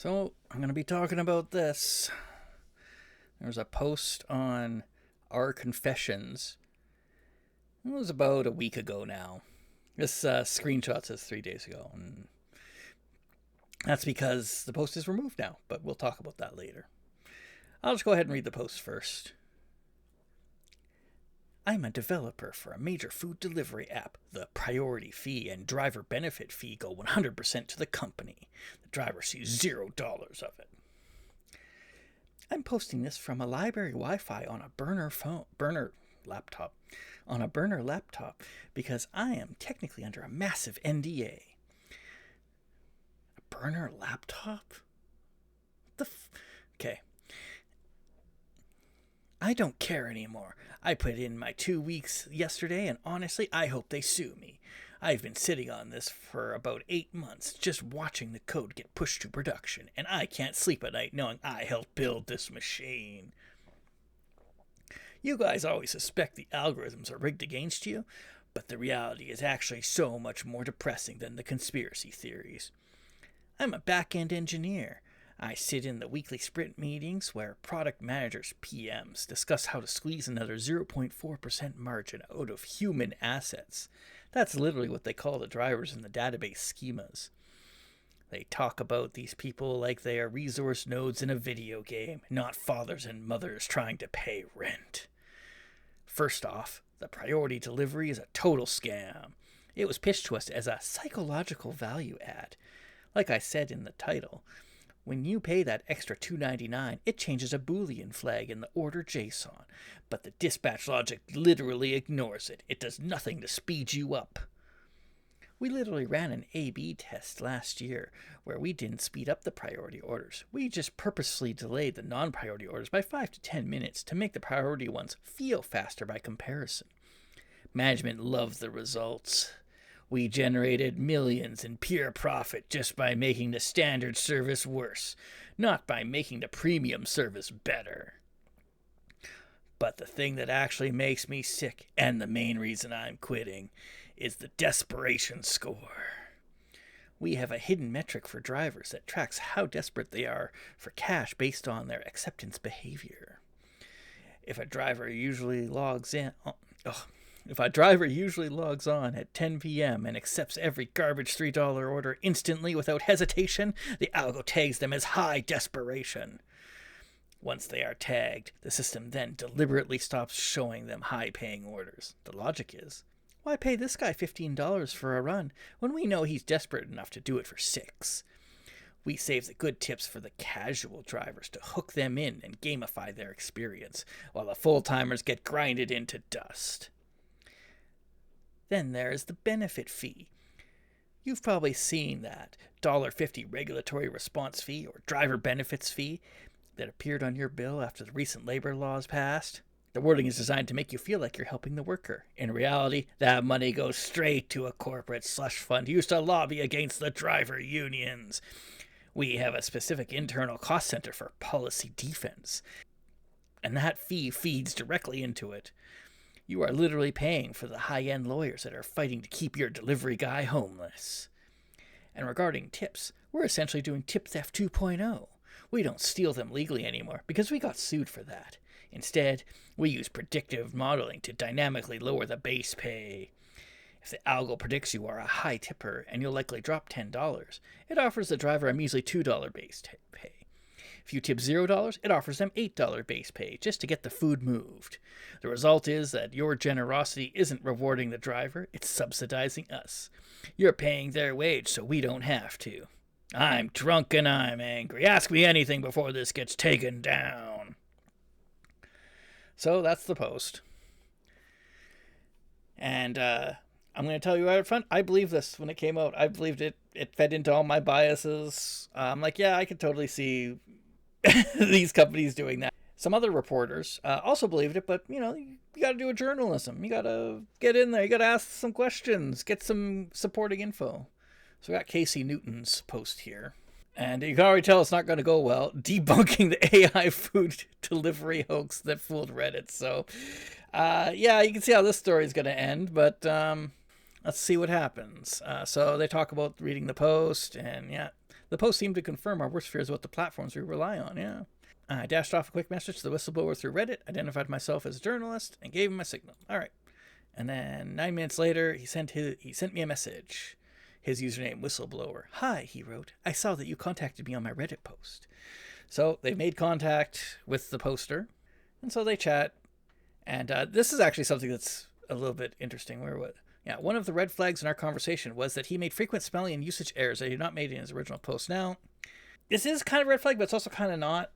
So, I'm going to be talking about this. There's a post on our confessions. It was about a week ago now. This screenshot says 3 days ago. And that's because the post is removed now, but we'll talk about that later. I'll just go ahead and read the post first. I'm a developer for a major food delivery app. The priority fee and driver benefit fee go 100% to the company. The driver sees $0 of it. I'm posting this from a library Wi-Fi on a burner laptop because I am technically under a massive NDA. A burner laptop? Okay. I don't care anymore. I put in my 2 weeks yesterday, and honestly, I hope they sue me. I've been sitting on this for about 8 months, just watching the code get pushed to production, and I can't sleep at night knowing I helped build this machine. You guys always suspect the algorithms are rigged against you, but the reality is actually so much more depressing than the conspiracy theories. I'm a back-end engineer. I sit in the weekly sprint meetings where product managers, PMs, discuss how to squeeze another 0.4% margin out of human assets. That's literally what they call the drivers in the database schemas. They talk about these people like they are resource nodes in a video game, not fathers and mothers trying to pay rent. First off, the priority delivery is a total scam. It was pitched to us as a psychological value add. Like I said in the title, when you pay that extra $2.99, it changes a Boolean flag in the order JSON, but the dispatch logic literally ignores it. It does nothing to speed you up. We literally ran an A/B test last year where we didn't speed up the priority orders. We just purposely delayed the non-priority orders by 5 to 10 minutes to make the priority ones feel faster by comparison. Management loved the results. We generated millions in pure profit just by making the standard service worse, not by making the premium service better. But the thing that actually makes me sick, and the main reason I'm quitting, is the desperation score. We have a hidden metric for drivers that tracks how desperate they are for cash based on their acceptance behavior. If a driver usually logs on at 10 p.m. and accepts every garbage $3 order instantly without hesitation, the algo tags them as high desperation. Once they are tagged, the system then deliberately stops showing them high-paying orders. The logic is, why pay this guy $15 for a run when we know he's desperate enough to do it for $6? We save the good tips for the casual drivers to hook them in and gamify their experience, while the full-timers get grinded into dust. Then there is the benefit fee. You've probably seen that $1.50 regulatory response fee or driver benefits fee that appeared on your bill after the recent labor laws passed. The wording is designed to make you feel like you're helping the worker. In reality, that money goes straight to a corporate slush fund used to lobby against the driver unions. We have a specific internal cost center for policy defense, and that fee feeds directly into it. You are literally paying for the high-end lawyers that are fighting to keep your delivery guy homeless. And regarding tips, we're essentially doing tip theft 2.0. We don't steal them legally anymore because we got sued for that. Instead, we use predictive modeling to dynamically lower the base pay. If the algo predicts you are a high tipper and you'll likely drop $10, it offers the driver a measly $2 base pay. If you tip $0, it offers them $8 base pay just to get the food moved. The result is that your generosity isn't rewarding the driver, it's subsidizing us. You're paying their wage so we don't have to. I'm drunk and I'm angry. Ask me anything before this gets taken down. So that's the post. And I'm going to tell you right up front, I believe this when it came out. I believed it. It fed into all my biases. I'm like, yeah, I could totally see these companies doing that. Some other reporters also believed it, but, you got to do a journalism. You got to get in there. You got to ask some questions, get some supporting info. So we got Casey Newton's post here. And you can already tell it's not going to go well. Debunking the AI food delivery hoax that fooled Reddit. So, you can see how this story is going to end, but let's see what happens. So they talk about reading the post, and The post seemed to confirm our worst fears about the platforms we rely on, yeah. I dashed off a quick message to the whistleblower through Reddit, identified myself as a journalist, and gave him my signal. All right. And then 9 minutes later, he sent me a message. His username, whistleblower. Hi, he wrote. I saw that you contacted me on my Reddit post. So they made contact with the poster, and so they chat. And this is actually something that's a little bit interesting. One of the red flags in our conversation was that he made frequent spelling and usage errors that he had not made in his original post. Now, this is kind of a red flag, but it's also kind of not.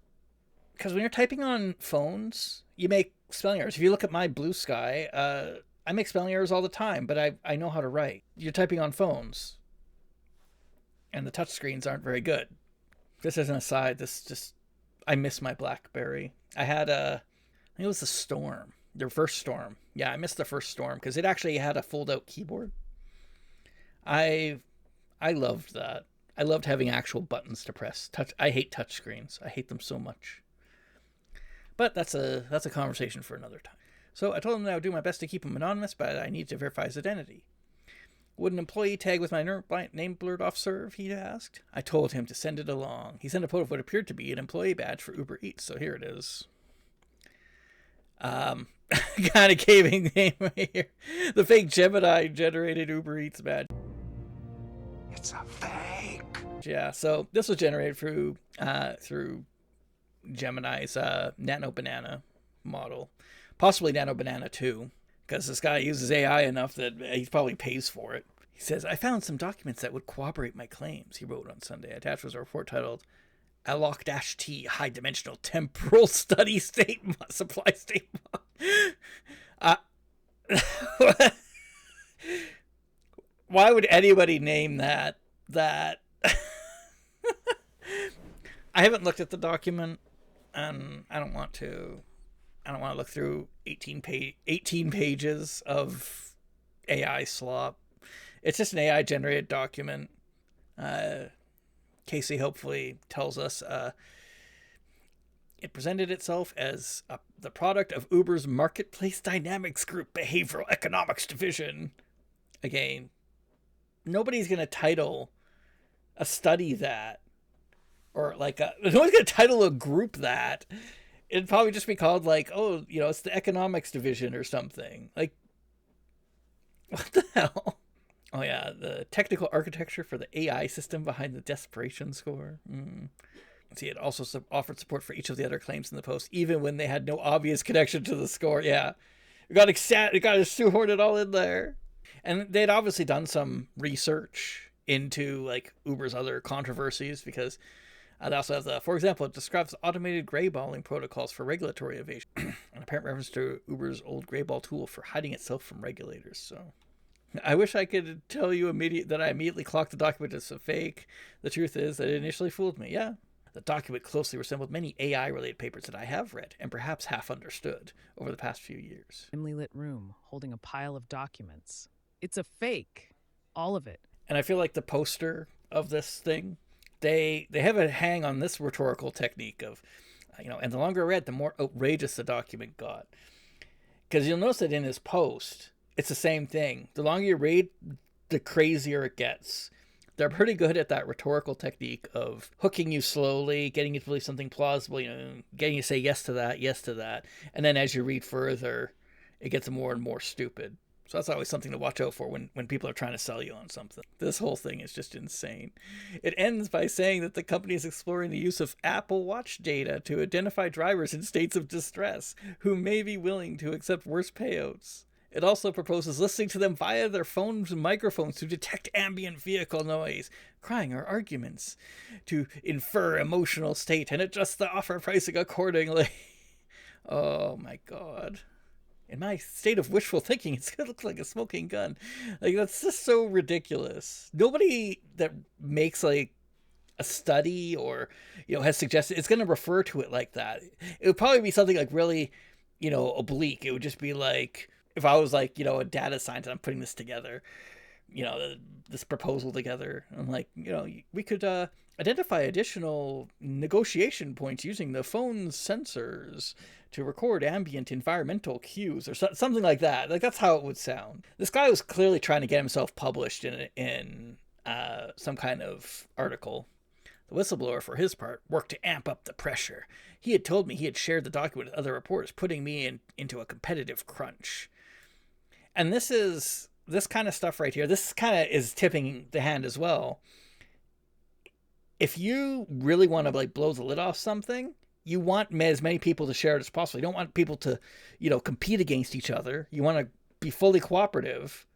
Because when you're typing on phones, you make spelling errors. If you look at my Blue Sky, I make spelling errors all the time, but I know how to write. You're typing on phones, and the touch screens aren't very good. This is an aside. I miss my BlackBerry. I think it was the Storm, the first Storm. Yeah, I missed the first Storm because it actually had a fold-out keyboard. I loved that. I loved having actual buttons to press. I hate touch screens. I hate them so much. But that's a conversation for another time. So I told him that I would do my best to keep him anonymous, but I need to verify his identity. Would an employee tag with my name blurred off serve, he asked. I told him to send it along. He sent a photo of what appeared to be an employee badge for Uber Eats, so here it is. Kind of caving name right here. The fake Gemini generated Uber Eats badge. It's a fake. Yeah, so this was generated through Gemini's Nano Banana model. Possibly Nano Banana 2, because this guy uses AI enough that he probably pays for it. He says, I found some documents that would corroborate my claims, he wrote on Sunday. Attached was a report titled Alloc-T High Dimensional Temporal Study Supply State. Why would anybody name that? I haven't looked at the document, and I don't want to look through 18 pages of AI slop. It's just an AI generated document. Casey hopefully tells us it presented itself as the product of Uber's Marketplace Dynamics Group Behavioral Economics Division. Again, nobody's going to title a study that, or nobody's going to title a group that. It'd probably just be called it's the economics division or something. Like, what the hell? Oh yeah, the technical architecture for the AI system behind the desperation score. See, it also offered support for each of the other claims in the post, even when they had no obvious connection to the score. Yeah, we got to shoehorn it all in there. And they'd obviously done some research into Uber's other controversies, because they also have for example, it describes automated grayballing protocols for regulatory evasion, an apparent reference to Uber's old grayball tool for hiding itself from regulators. So I wish I could tell you that I immediately clocked the document as a fake. The truth is that it initially fooled me. Yeah. The document closely resembled many AI-related papers that I have read and perhaps half understood over the past few years. Dimly lit room holding a pile of documents. It's a fake. All of it. And I feel like the poster of this thing, they have a hang on this rhetorical technique of, and the longer I read, the more outrageous the document got. Because you'll notice that in his post, it's the same thing. The longer you read, the crazier it gets. They're pretty good at that rhetorical technique of hooking you slowly, getting you to believe something plausible, getting you to say yes to that. And then as you read further, it gets more and more stupid. So that's always something to watch out for when people are trying to sell you on something. This whole thing is just insane. It ends by saying that the company is exploring the use of Apple Watch data to identify drivers in states of distress who may be willing to accept worse payouts. It also proposes listening to them via their phones and microphones to detect ambient vehicle noise, crying, or arguments, to infer emotional state and adjust the offer pricing accordingly. Oh my God. In my state of wishful thinking, it's going to look like a smoking gun. That's just so ridiculous. Nobody that makes a study or, has suggested it's going to refer to it like that. It would probably be something really, oblique. It would just be if I was a data scientist, I'm putting this together, this proposal together. I'm we could identify additional negotiation points using the phone's sensors to record ambient environmental cues or something like that. That's how it would sound. This guy was clearly trying to get himself published in some kind of article. The whistleblower, for his part, worked to amp up the pressure. He had told me he had shared the document with other reporters, putting me into a competitive crunch. And this kind of stuff right here, this kind of is tipping the hand as well. If you really want to like blow the lid off something, you want as many people to share it as possible. You don't want people to, compete against each other. You want to be fully cooperative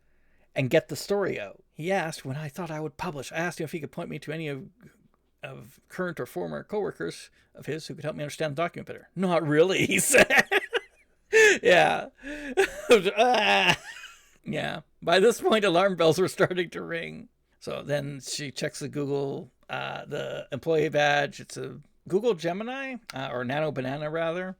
and get the story out. He asked when I thought I would publish. I asked him if he could point me to any of current or former coworkers of his who could help me understand the document better. Not really, he said. Yeah. Yeah. By this point, alarm bells were starting to ring. So then she checks the Google, the employee badge. It's a Google Gemini, or Nano Banana rather,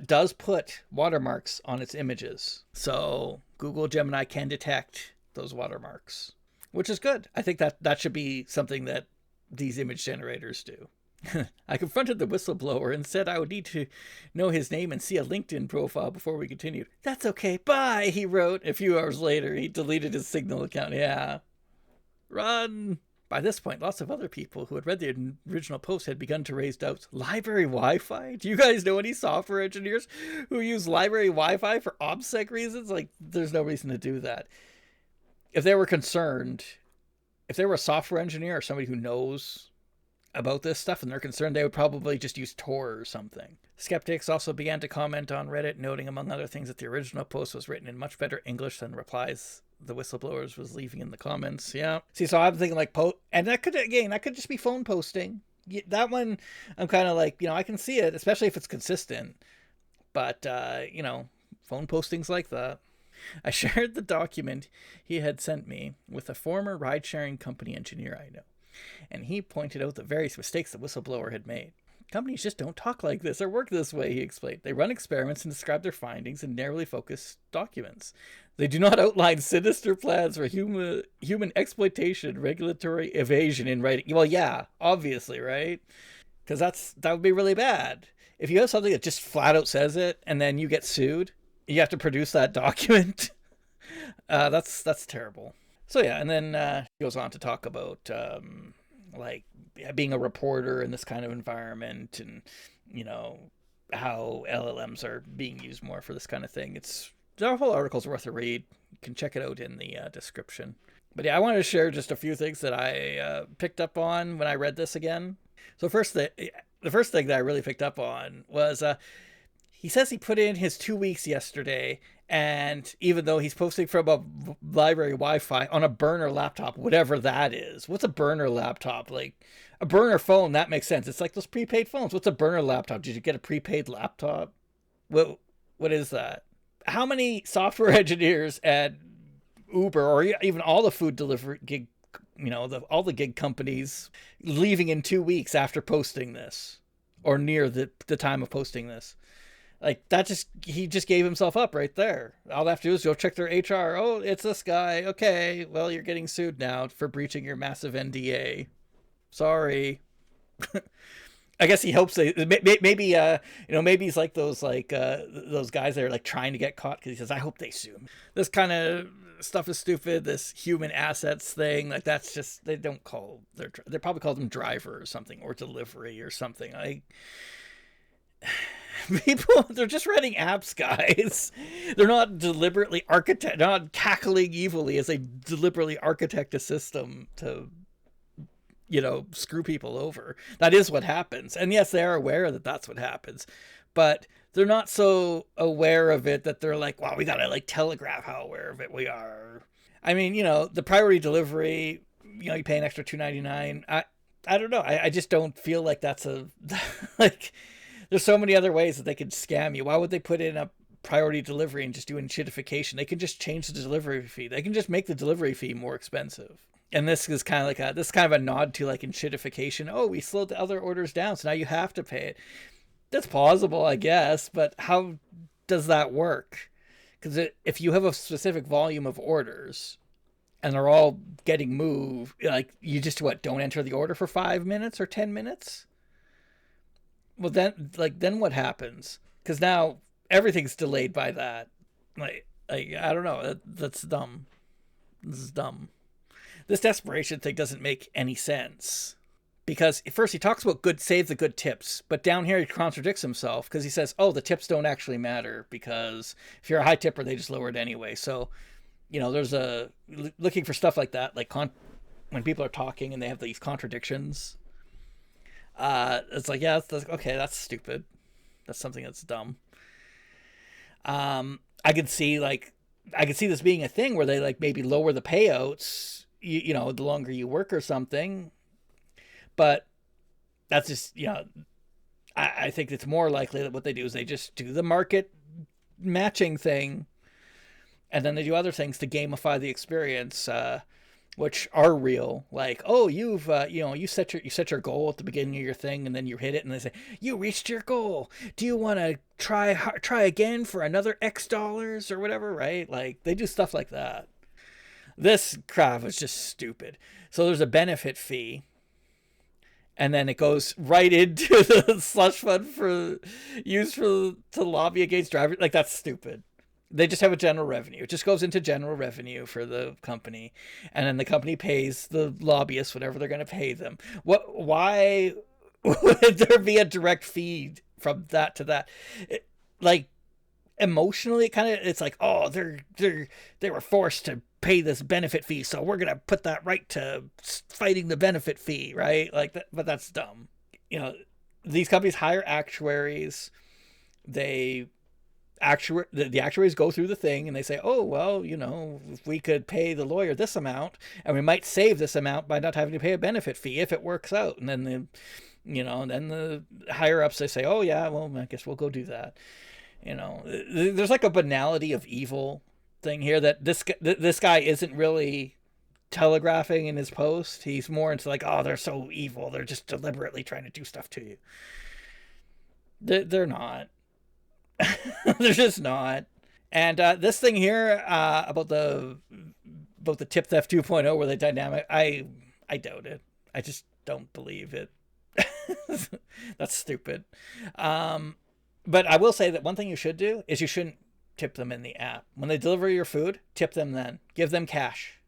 does put watermarks on its images. So Google Gemini can detect those watermarks, which is good. I think that should be something that these image generators do. I confronted the whistleblower and said I would need to know his name and see a LinkedIn profile before we continued. That's okay, bye, he wrote. A few hours later, he deleted his Signal account. Yeah. Run. By this point, lots of other people who had read the original post had begun to raise doubts. Library Wi-Fi? Do you guys know any software engineers who use library Wi-Fi for OPSEC reasons? Like, there's no reason to do that. If they were concerned, if they were a software engineer or somebody who knows about this stuff and they're concerned, they would probably just use Tor or something. Skeptics also began to comment on Reddit, noting, among other things, that the original post was written in much better English than replies the whistleblowers was leaving in the comments. Yeah. See, so I'm thinking like and that could just be phone posting. That one, I'm kind of like, I can see it, especially if it's consistent. But, phone postings like that. I shared the document he had sent me with a former ride-sharing company engineer I know, and he pointed out the various mistakes the whistleblower had made. Companies just don't talk like this or work this way, he explained. They run experiments and describe their findings in narrowly focused documents. They do not outline sinister plans for human exploitation and regulatory evasion in writing. Well, yeah, obviously, right? Because that would be really bad. If you have something that just flat out says it and then you get sued, you have to produce that document. That's terrible. So yeah, and then he goes on to talk about like being a reporter in this kind of environment, and how LLMs are being used more for this kind of thing. The whole article's worth a read. You can check it out in the description. But yeah, I wanted to share just a few things that I picked up on when I read this again. So the first thing that I really picked up on was he says he put in his 2 weeks yesterday, and even though he's posting from a library Wi-Fi on a burner laptop, whatever that is. What's a burner laptop? Like a burner phone, that makes sense. It's like those prepaid phones. What's a burner laptop? Did you get a prepaid laptop? What is that? How many software engineers at Uber or even all the food delivery gig, all the gig companies leaving in 2 weeks after posting this or near the time of posting this? Like he just gave himself up right there. All they have to do is go check their HR. Oh, it's this guy. Okay, well, you're getting sued now for breaching your massive NDA. Sorry. I guess he hopes maybe he's like those guys that are like trying to get caught because he says, I hope they sue me. This kind of stuff is stupid. This human assets thing, like that's just, they probably call them driver or something, or delivery or something. People, they're just writing apps, guys. They're not deliberately not cackling evilly as they deliberately architect a system to, screw people over. That is what happens. And yes, they are aware that that's what happens, but they're not so aware of it that they're like, wow, we gotta like telegraph how aware of it we are. I mean, the priority delivery, you pay an extra $2.99. I don't know. I just don't feel like that's like, there's so many other ways that they could scam you. Why would they put in a priority delivery and just do enshittification? They can just change the delivery fee. They can just make the delivery fee more expensive. And this is kind of a nod to like enshittification. Oh, we slowed the other orders down, so now you have to pay it. That's plausible, I guess, but how does that work? Because if you have a specific volume of orders and they're all getting moved, like you just don't enter the order for 5 minutes or 10 minutes? Well, then what happens? Because now everything's delayed by that. Like I don't know. That's dumb. This is dumb. This desperation thing doesn't make any sense. Because at first he talks about good save the good tips, but down here he contradicts himself because he says, oh, the tips don't actually matter because if you're a high tipper, they just lower it anyway. So, there's looking for stuff like that, like when people are talking and they have these contradictions. It's like, yeah, okay, that's stupid. That's something that's dumb. I could see this being a thing where they like maybe lower the payouts, the longer you work or something. But that's just, I think it's more likely that what they do is they just do the market matching thing, and then they do other things to gamify the experience, which are real. Like, oh, you've you set your goal at the beginning of your thing, and then you hit it, and they say you reached your goal. Do you want to try again for another X dollars or whatever? Right? Like they do stuff like that. This crap was just stupid. So there's a benefit fee. And then it goes right into the slush fund to lobby against drivers. Like, that's stupid. They just have a general revenue. It just goes into general revenue for the company. And then the company pays the lobbyists whatever they're going to pay them. Why would there be a direct feed from that to that? Emotionally, it's like, oh, they were forced to pay this benefit fee, so we're gonna put that right to fighting the benefit fee, right? Like that, but that's dumb. These companies hire actuaries. The actuaries go through the thing and they say, oh, well, if we could pay the lawyer this amount, and we might save this amount by not having to pay a benefit fee if it works out. And then the higher ups, they say, oh yeah, well, I guess we'll go do that. There's like a banality of evil thing here that this guy isn't really telegraphing in his post. He's more into like, oh, they're so evil. They're just deliberately trying to do stuff to you. They're not. They're just not. And this thing here about the tip theft 2.0 where they dynamic, I doubt it. I just don't believe it. That's stupid. But I will say that one thing you should do is you shouldn't tip them in the app. When they deliver your food, tip them then. Give them cash.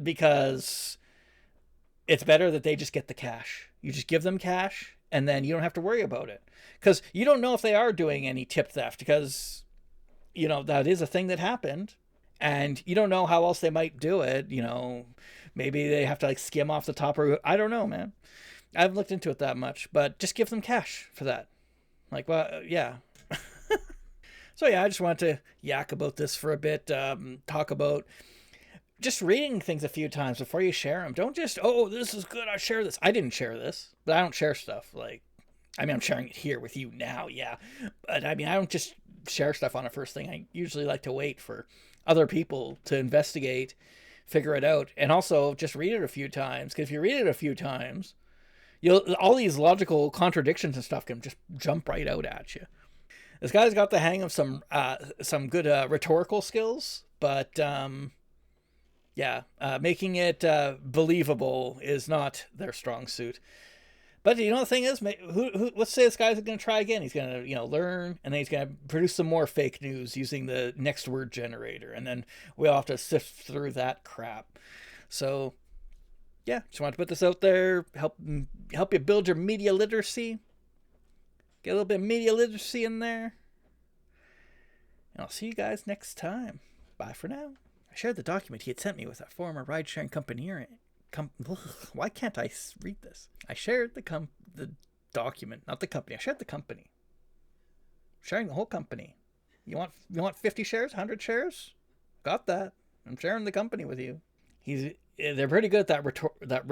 Because it's better that they just get the cash. You just give them cash, and then you don't have to worry about it. Because you don't know if they are doing any tip theft, because, that is a thing that happened. And you don't know how else they might do it. Maybe they have to like skim off the top, or I don't know, man. I haven't looked into it that much, but just give them cash for that. Like, well, yeah. So yeah, I just wanted to yak about this for a bit. Talk about just reading things a few times before you share them. Don't just, oh, this is good, I share this. I didn't share this, but I don't share stuff. I'm sharing it here with you now, yeah. But I don't just share stuff on a first thing. I usually like to wait for other people to investigate, figure it out, and also just read it a few times. Because if you read it a few times, all these logical contradictions and stuff can just jump right out at you. This guy's got the hang of some good rhetorical skills, but making it believable is not their strong suit. But the thing is, let's say this guy's going to try again. He's going to learn, and then he's going to produce some more fake news using the next word generator, and then we'll have to sift through that crap. So yeah, just wanted to put this out there, help you build your media literacy. Get a little bit of media literacy in there. And I'll see you guys next time. Bye for now. I shared the document he had sent me with a former ride-sharing company. Why can't I read this? I shared the document, not the company. I shared the company. Sharing the whole company. You want 50 shares, 100 shares? Got that. I'm sharing the company with you. They're pretty good at that